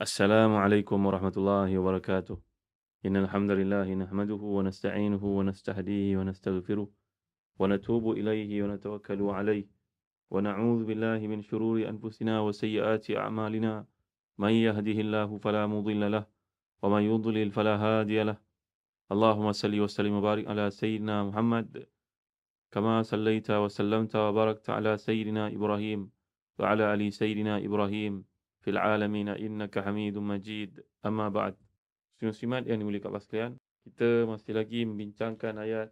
السلام عليكم ورحمة الله وبركاته. إن الحمد لله نحمده ونستعينه ونستهديه ونستغفره ونتوب إليه ونتوكل عليه ونعوذ بالله من شرور أنفسنا وسيئات أعمالنا. من يهده الله فلا مضل له ومن يضلل فلا هادي له. اللهم صل وسلم وبارك على سيدنا محمد كما صليت وسلمت وباركت على سيدنا إبراهيم وعلى آل سيدنا إبراهيم في العالمين إنك حميد مجيد. أما بعد. Muslimat yang dimuliakan Allah sekalian, kita masih lagi membincangkan ayat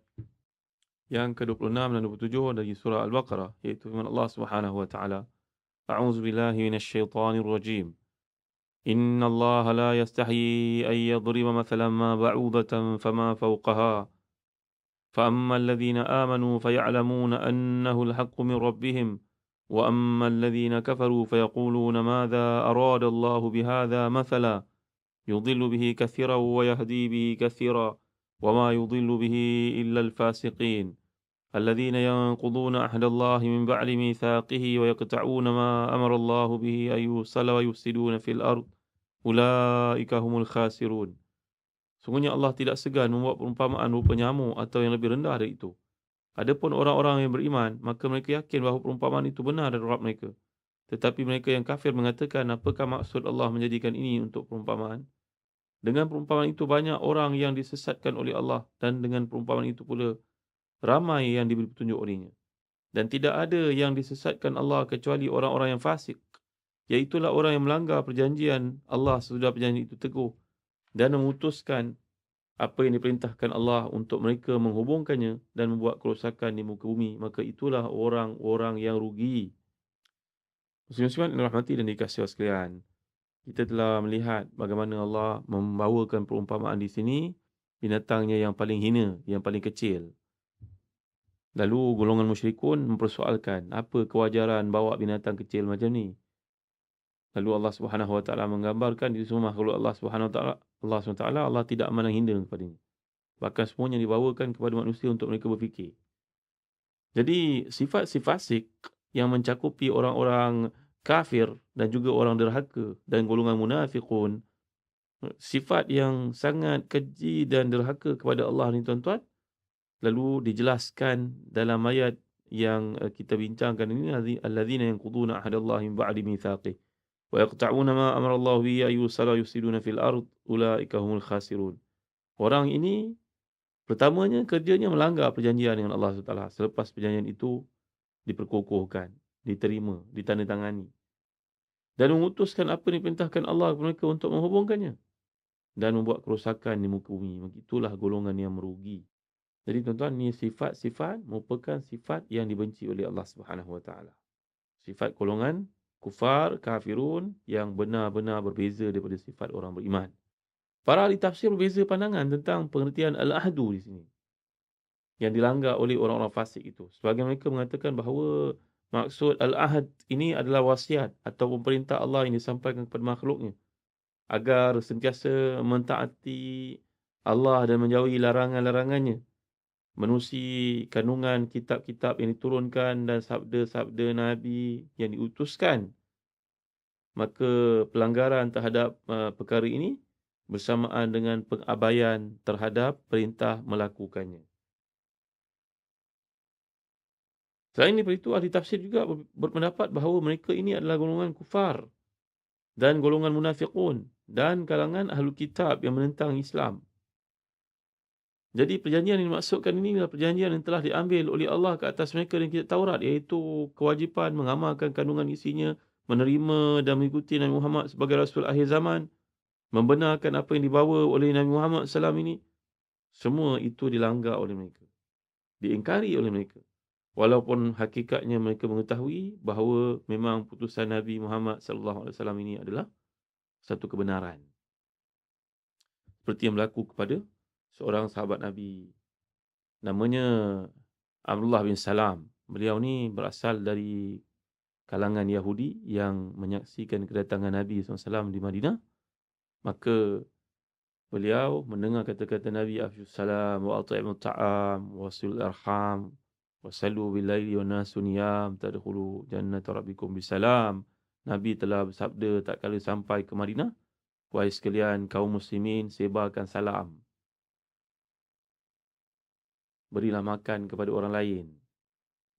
yang ke-26 dan 27 dari surah Al-Baqarah, iaitu firman Allah Subhanahu wa taala, A'udzu billahi minasyaitonir rajim. Inna Allah la yastahi an yadriba mathalan ma ba'udatan fama fawqaha. فأما الذين آمنوا فيعلمون أنه الحق من ربهم وأما الذين كفروا فيقولون ماذا أراد الله بهذا مثلا يضل به كثيرا ويهدي به كثيرا وما يضل به إلا الفاسقين الذين ينقضون عهد الله من بعد ميثاقه ويقطعون ما أمر الله به أن يوصل ويفسدون في الأرض أولئك هم الخاسرون. Sungguhnya Allah tidak segan membuat perumpamaan rupa nyamuk atau yang lebih rendah dari itu. Adapun orang-orang yang beriman, maka mereka yakin bahawa perumpamaan itu benar dari Rabb mereka. Tetapi mereka yang kafir mengatakan, apakah maksud Allah menjadikan ini untuk perumpamaan? Dengan perumpamaan itu banyak orang yang disesatkan oleh Allah, dan dengan perumpamaan itu pula ramai yang diberi petunjuk olehnya. Dan tidak ada yang disesatkan Allah kecuali orang-orang yang fasik, iaitulah orang yang melanggar perjanjian Allah sesudah perjanjian itu teguh dan memutuskan apa yang diperintahkan Allah untuk mereka menghubungkannya dan membuat kerosakan di muka bumi, maka itulah orang-orang yang rugi. Muslim-muslimat yang dirahmati dan dikasihi Allah sekalian, kita telah melihat bagaimana Allah membawakan perumpamaan di sini, binatangnya yang paling hina, yang paling kecil. Lalu golongan musyrikun mempersoalkan, apa kewajaran bawa binatang kecil macam ni? Lalu Allah Subhanahu Wa Taala menggambarkan di semua makhluk Allah Subhanahu Wa Taala, Allah tidak memandang hina kepadanya. Bahkan semuanya dibawakan kepada manusia untuk mereka berfikir. Jadi sifat-sifat fasik yang mencakupi orang-orang kafir dan juga orang derhaka dan golongan munafiqun, sifat yang sangat keji dan derhaka kepada Allah ni tuan-tuan, lalu dijelaskan dalam ayat yang kita bincangkan ini, allazina yanquduna ahdallahi min ba'di mitsaqih wa yaqta'una ma amara Allah bihi ayyusala yusiduna fil ard ulaika humul khasirun. Orang ini pertamanya kerjanya melanggar perjanjian dengan Allah SWT. Selepas perjanjian itu diperkukuhkan, diterima, ditandatangani, dan memutuskan apa yang diperintahkan Allah kepada mereka untuk menghubungkannya dan membuat kerosakan di muka bumi. Begitulah golongan yang merugi. Jadi tuan-tuan, ni sifat-sifat merupakan sifat yang dibenci oleh Allah Subhanahu Wa Taala. Sifat golongan kufar, kafirun yang benar-benar berbeza daripada sifat orang beriman. Para ahli tafsir berbeza pandangan tentang pengertian al-ahdu di sini yang dilanggar oleh orang-orang fasik itu. Sebahagian mereka mengatakan bahawa maksud al-ahd ini adalah wasiat atau perintah Allah yang disampaikan kepada makhluknya agar sentiasa mentaati Allah dan menjauhi larangan-larangannya, menerusi kandungan kitab-kitab yang diturunkan dan sabda-sabda Nabi yang diutuskan. Maka pelanggaran terhadap perkara ini bersamaan dengan pengabaian terhadap perintah melakukannya. Selain daripada itu, ahli tafsir juga berpendapat bahawa mereka ini adalah golongan kufar dan golongan munafiqun dan kalangan ahlu kitab yang menentang Islam. Jadi perjanjian yang dimaksudkan ini adalah perjanjian yang telah diambil oleh Allah ke atas mereka dan kitab Taurat, iaitu kewajipan mengamalkan kandungan isinya, menerima dan mengikuti Nabi Muhammad sebagai Rasul akhir zaman, membenarkan apa yang dibawa oleh Nabi Muhammad SAW ini. Semua itu dilanggar oleh mereka, diingkari oleh mereka. Walaupun hakikatnya mereka mengetahui bahawa memang putusan Nabi Muhammad SAW ini adalah satu kebenaran. Seperti yang berlaku kepada seorang sahabat Nabi, namanya Abdullah bin Salam. Beliau ni berasal dari kalangan Yahudi yang menyaksikan kedatangan Nabi SAW di Madinah. Maka beliau mendengar kata-kata Nabi Afshus Salam wa at'imut ta'am wa silul arham wasallu billaili wa nasu niyam tadkhulu jannata rabbikum bisalam. Nabi telah bersabda tak kala sampai ke Madinah, Wahai sekalian kaum muslimin, sebarkan salam. Berilah makan kepada orang lain.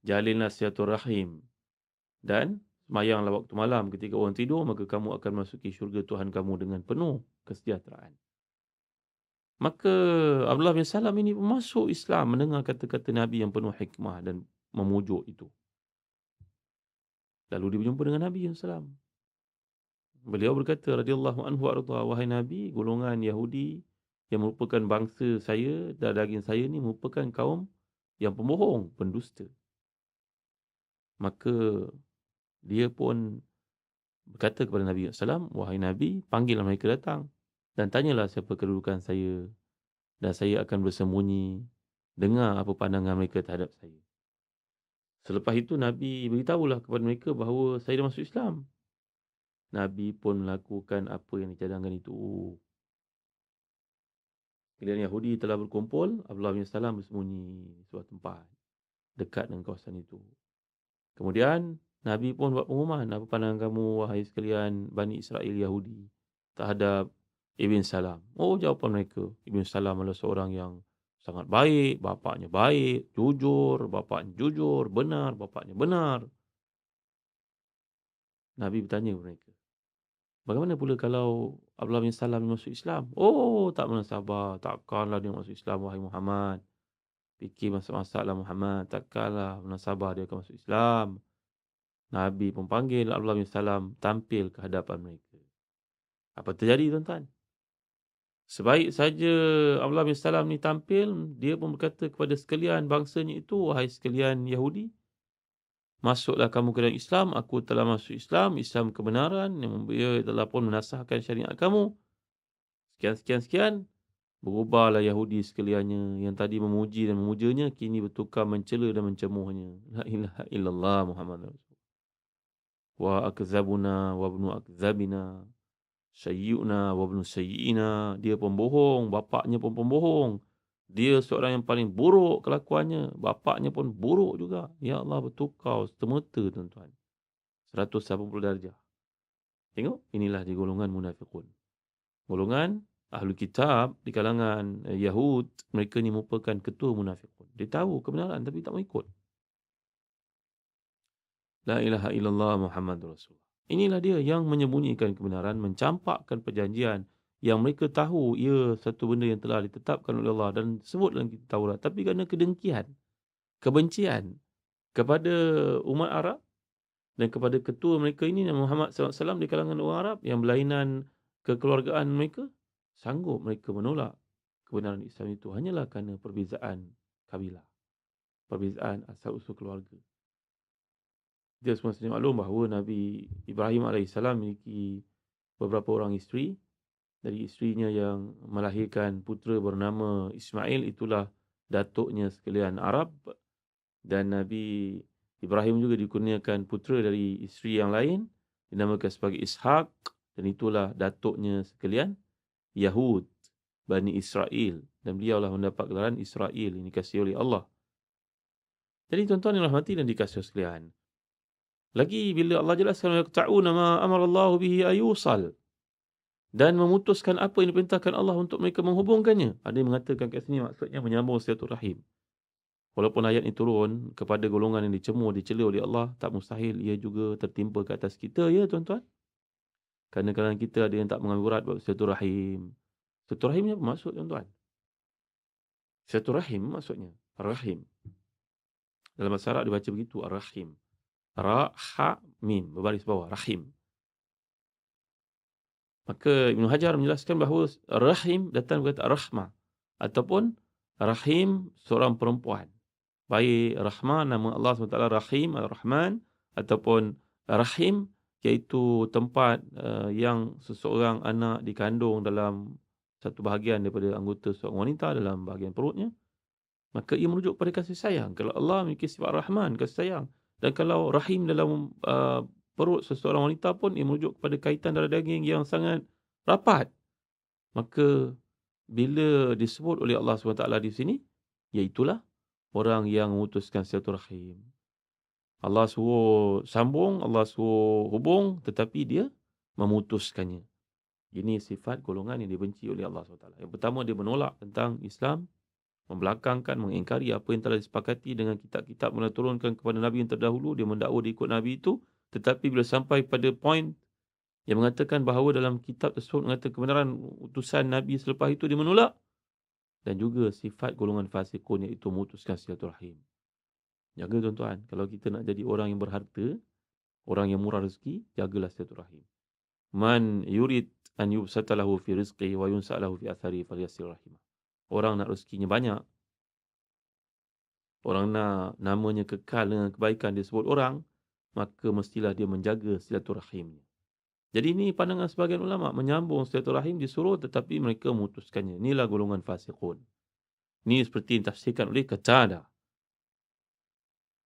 Jalinlah silaturahim. Dan semayanglah waktu malam ketika orang tidur, maka kamu akan masuki syurga Tuhan kamu dengan penuh kesejahteraan. Maka Abdullah bin Salam ini masuk Islam mendengar kata-kata Nabi yang penuh hikmah dan memujuk itu. Lalu dia berjumpa dengan Nabi SAW. Beliau berkata, radhiyallahu anhu arda, wahai Nabi, golongan Yahudi yang merupakan bangsa saya dan daging saya ni merupakan kaum yang pembohong, pendusta. Maka dia pun berkata kepada Nabi SAW, wahai Nabi, panggillah mereka datang dan tanyalah siapa kedudukan saya dan saya akan bersembunyi dengar apa pandangan mereka terhadap saya. Selepas itu Nabi beritahulah kepada mereka bahawa saya dah masuk Islam. Nabi pun melakukan apa yang dicadangkan itu. Kalian Yahudi telah berkumpul, Abdullah bin Salam bersembunyi di sebuah tempat dekat dengan kawasan itu. Kemudian Nabi pun buat pengumuman, apa pandangan kamu wahai sekalian Bani Israel Yahudi terhadap Ibn Salam? Oh, jawapan mereka, Ibn Salam adalah seorang yang sangat baik, bapaknya baik, jujur, bapaknya jujur, benar, bapaknya benar. Nabi bertanya kepada mereka, bagaimana pula kalau Abdullah bin Salam masuk Islam? Oh, tak pernah sabar, takkanlah dia masuk Islam wahai Muhammad. Fikir masak-masaklah Muhammad, takkanlah pernah sabar dia akan masuk Islam. Nabi pun panggil Abdullah bin Salam tampil ke hadapan mereka. Apa terjadi tuan-tuan? Sebaik saja Abdullah bin Salam ni tampil, dia pun berkata kepada sekalian bangsanya itu, wahai sekalian Yahudi, masuklah kamu ke dalam Islam, aku telah masuk Islam, Islam kebenaran, yang dia telah pun menasahkan syariat kamu. Sekian. Berubahlah Yahudi sekaliannya yang tadi memuji dan memujanya, kini bertukar mencela dan mencemuhnya. La ilaha illallah Muhammad Rasul. Wa akzabuna wa ibnu akzabina. Sayyuna wa ibnu sayyiina. Dia pembohong, bapaknya pun pembohong. Dia seorang yang paling buruk kelakuannya, bapaknya pun buruk juga. Ya Allah, bertukar semata tuan-tuan. 180 darjah. Tengok, inilah di golongan munafiqun. Golongan Ahlul Kitab di kalangan Yahud, mereka ni merupakan ketua munafiqun. Dia tahu kebenaran tapi tak mau ikut. La ilaha illallah Muhammad Rasulullah. Inilah dia yang menyembunyikan kebenaran, mencampakkan perjanjian yang mereka tahu ia satu benda yang telah ditetapkan oleh Allah dan sebut dalam kitab Taurat. Tapi kerana kedengkian, kebencian kepada umat Arab dan kepada ketua mereka ini, Muhammad SAW, di kalangan orang Arab yang berlainan kekeluargaan mereka, sanggup mereka menolak kebenaran Islam itu hanyalah kerana perbezaan kabilah, perbezaan asal-usul keluarga. Kita semua sedia maklum bahawa Nabi Ibrahim AS memiliki beberapa orang isteri. Dari isterinya yang melahirkan putera bernama Ismail, itulah datuknya sekalian Arab. Dan Nabi Ibrahim juga dikurniakan putera dari isteri yang lain, dinamakan sebagai Ishak, dan itulah datuknya sekalian Yahud, Bani Israel, dan beliaulah mendapat gelaran Israel yang dikasihi oleh Allah. Jadi tuan-tuan yang rahmati dan dikasihi sekalian, lagi bila Allah jelaskan yaqta'una ma amara Allah bihi ayusal, dan memutuskan apa yang diperintahkan Allah untuk mereka menghubungkannya. Ada yang mengatakan kat sini maksudnya menyambung silaturahim. Walaupun ayat ini turun kepada golongan yang dicemooh, dicela oleh Allah, tak mustahil ia juga tertimpa ke atas kita, ya tuan-tuan. Kerana kadang kita ada yang tak mengambil urat buat silaturahim. Silaturahim ni apa maksud tuan-tuan? Silaturahim maksudnya rahim. Dalam bahasa Arab dibaca begitu, ar-rahim. Ra, ha, mim, berbaris bawah, rahim. Maka Ibn Hajar menjelaskan bahawa rahim datang dari kata rahmah ataupun rahim seorang perempuan. Baik Rahman, nama Allah SWT Rahim, Ar-Rahman, ataupun Rahim, iaitu tempat yang seseorang anak dikandung dalam satu bahagian daripada anggota seorang wanita dalam bahagian perutnya, maka ia merujuk pada kasih sayang. Kalau Allah memiliki sifat Rahman, kasih sayang, dan kalau Rahim dalam perut seseorang wanita pun ia merujuk kepada kaitan darah daging yang sangat rapat. Maka bila disebut oleh Allah SWT di sini, iaitulah orang yang memutuskan silaturahim. Allah suruh sambung, Allah suruh hubung, tetapi dia memutuskannya. Ini sifat golongan yang dibenci oleh Allah SWT. Yang pertama, dia menolak tentang Islam, membelakangkan, mengingkari apa yang telah disepakati dengan kitab-kitab yang turunkan kepada Nabi yang terdahulu. Dia mendakwa dia ikut Nabi itu. Tetapi bila sampai pada poin yang mengatakan bahawa dalam kitab tersebut mengatakan kebenaran utusan Nabi selepas itu, dia menolak. Dan juga sifat golongan fasikun, iaitu memutuskan silaturahim. Jaga tuan-tuan, kalau kita nak jadi orang yang berharta, orang yang murah rezeki, jagalah silaturahim. Man yurid an yubsata lahu fi rizqihi wa yunsa lahu fi athari falyasil rahimah. Orang nak rezekinya banyak, orang nak namanya kekal dengan kebaikan disebut orang, maka mestilah dia menjaga silaturahimnya. Jadi ini pandangan sebahagian ulama, menyambung silaturahim disuruh tetapi mereka memutuskannya. Inilah golongan fasiqun. Ini seperti ditafsirkan oleh Qatadah.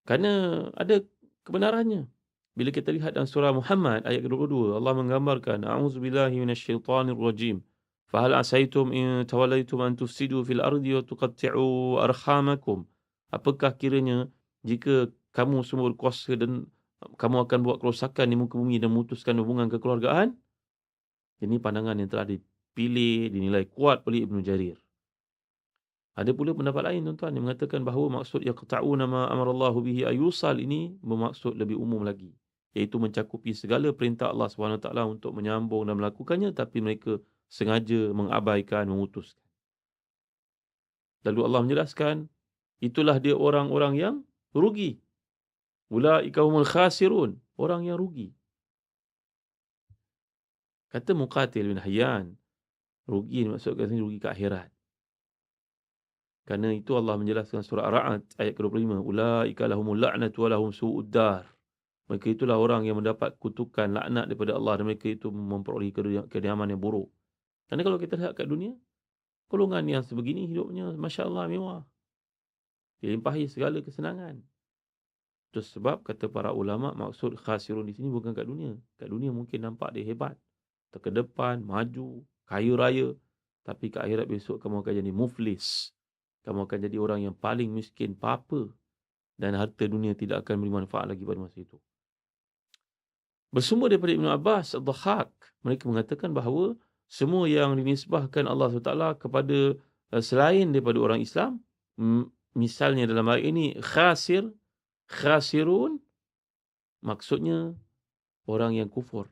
Kerana ada kebenarannya. Bila kita lihat dalam surah Muhammad ayat ke-22, Allah menggambarkan, A'udzubillahi minasyaitanir rajim. Fahal asaitum in tawallaitum an tufsidu fil ardi wa tuqatti'u arhamakum. Apakah kiranya jika kamu semua berkuasa dan kamu akan buat kerosakan di muka bumi dan memutuskan hubungan kekeluargaan? Ini pandangan yang telah dipilih, dinilai kuat oleh Ibn Jarir. Ada pula pendapat lain tuan-tuan yang mengatakan bahawa maksud yaqta'una ma amarallahu bihi ayusal ini bermaksud lebih umum lagi, iaitu mencakupi segala perintah Allah SWT untuk menyambung dan melakukannya, tapi mereka sengaja mengabaikan, memutuskan. Lalu Allah menjelaskan, itulah dia orang-orang yang rugi. Ulaika humul khasirun, orang yang rugi. Kata Muqatil bin Hayyan, rugi maksudkan sini rugi ke akhirat. Kerana itu Allah menjelaskan surah Ar-Ra'd ayat ke-25. Ulaika lahumul la'natu wa lahum su'ud dar. Mereka itulah orang yang mendapat kutukan, laknat daripada Allah, dan mereka itu memperoleh kediaman yang buruk. Kerana kalau kita lihat kat dunia, golongan yang sebegini hidupnya Masya Allah mewah. Dilimpahi segala kesenangan. Itu sebab kata para ulama, maksud khasirun di sini bukan kat dunia. Kat dunia mungkin nampak dia hebat, terkedepan, maju, kaya raya. Tapi kat akhirat besok kamu akan jadi muflis. Kamu akan jadi orang yang paling miskin, papa. Dan harta dunia tidak akan beri manfaat lagi pada masa itu. Bersumber daripada Ibn Abbas Ad-Dhahhak, mereka mengatakan bahawa semua yang dinisbahkan Allah SWT kepada selain daripada orang Islam, misalnya dalam ayat ini, khasirun, maksudnya orang yang kufur.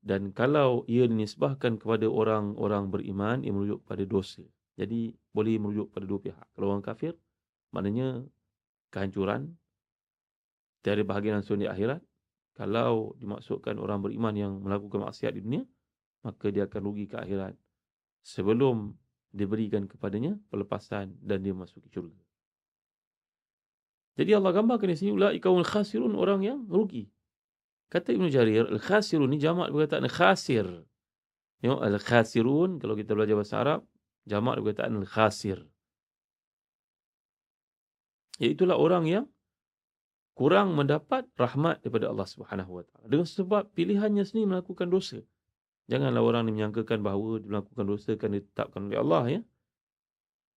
Dan kalau ia dinisbahkan kepada orang-orang beriman, ia merujuk pada dosa. Jadi boleh merujuk pada dua pihak. Kalau orang kafir, maknanya kehancuran, tiada bahagian langsung di akhirat. Kalau dimaksudkan orang beriman yang melakukan maksiat di dunia, maka dia akan rugi ke akhirat sebelum diberikan kepadanya pelepasan dan dia masuki syurga. Jadi Allah gambarkan di sini, ulaika humul khasirun, orang yang rugi. Kata Ibn Jarir, al-khasirun ni jamak perkataan khasir. Tengok, al-khasirun, kalau kita belajar bahasa Arab, jamak perkataan al-khasir. Iaitulah orang yang kurang mendapat rahmat daripada Allah Subhanahu Wa Taala dengan sebab pilihannya sendiri melakukan dosa. Janganlah orang ni menyangkakan bahawa dia melakukan dosa kerana ditetapkan oleh Allah, ya.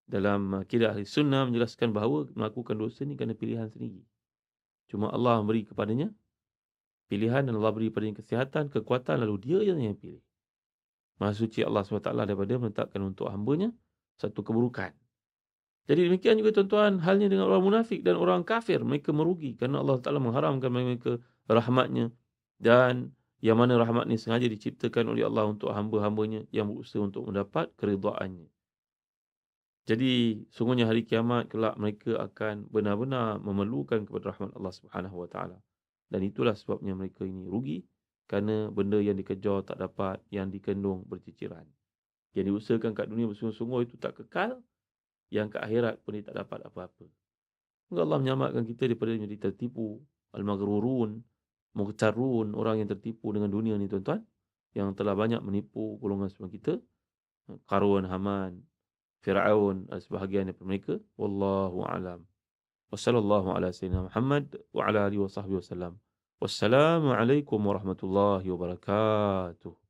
Dalam akidah Ahli Sunnah menjelaskan bahawa melakukan dosa ni kerana pilihan sendiri. Cuma Allah memberi kepadanya pilihan dan Allah beri kepadanya kesihatan, kekuatan, lalu dia yang pilih. Maha suci Allah SWT daripada menetapkan untuk hambanya satu keburukan. Jadi demikian juga tuan-tuan halnya dengan orang munafik dan orang kafir. Mereka merugi kerana Allah Ta'ala mengharamkan mereka rahmatnya. Dan yang mana rahmat ini sengaja diciptakan oleh Allah untuk hamba-hambanya yang berusaha untuk mendapat keridhaannya. Jadi sungguhnya hari kiamat kelak mereka akan benar-benar memerlukan kepada rahmat Allah Subhanahu Wa Ta'ala. Dan itulah sebabnya mereka ini rugi kerana benda yang dikejar tak dapat, yang dikandung berciciran. Yang diusahakan kat dunia bersungguh-sungguh itu tak kekal, yang ke akhirat pun dia tak dapat apa-apa. Semoga Allah menyelamatkan kita daripada menjadi tertipu. Al-maghrurun, mughtarun, orang yang tertipu dengan dunia ni tuan-tuan, yang telah banyak menipu golongan sebelum kita. Qarun, Haman, Fir'aun, sebahagian daripada mereka. Wallahu a'lam. Wassallallahu ala sayyidina Muhammad wa ala alihi wa sahbihi wasallam. Wassalamualaikum warahmatullahi wabarakatuh.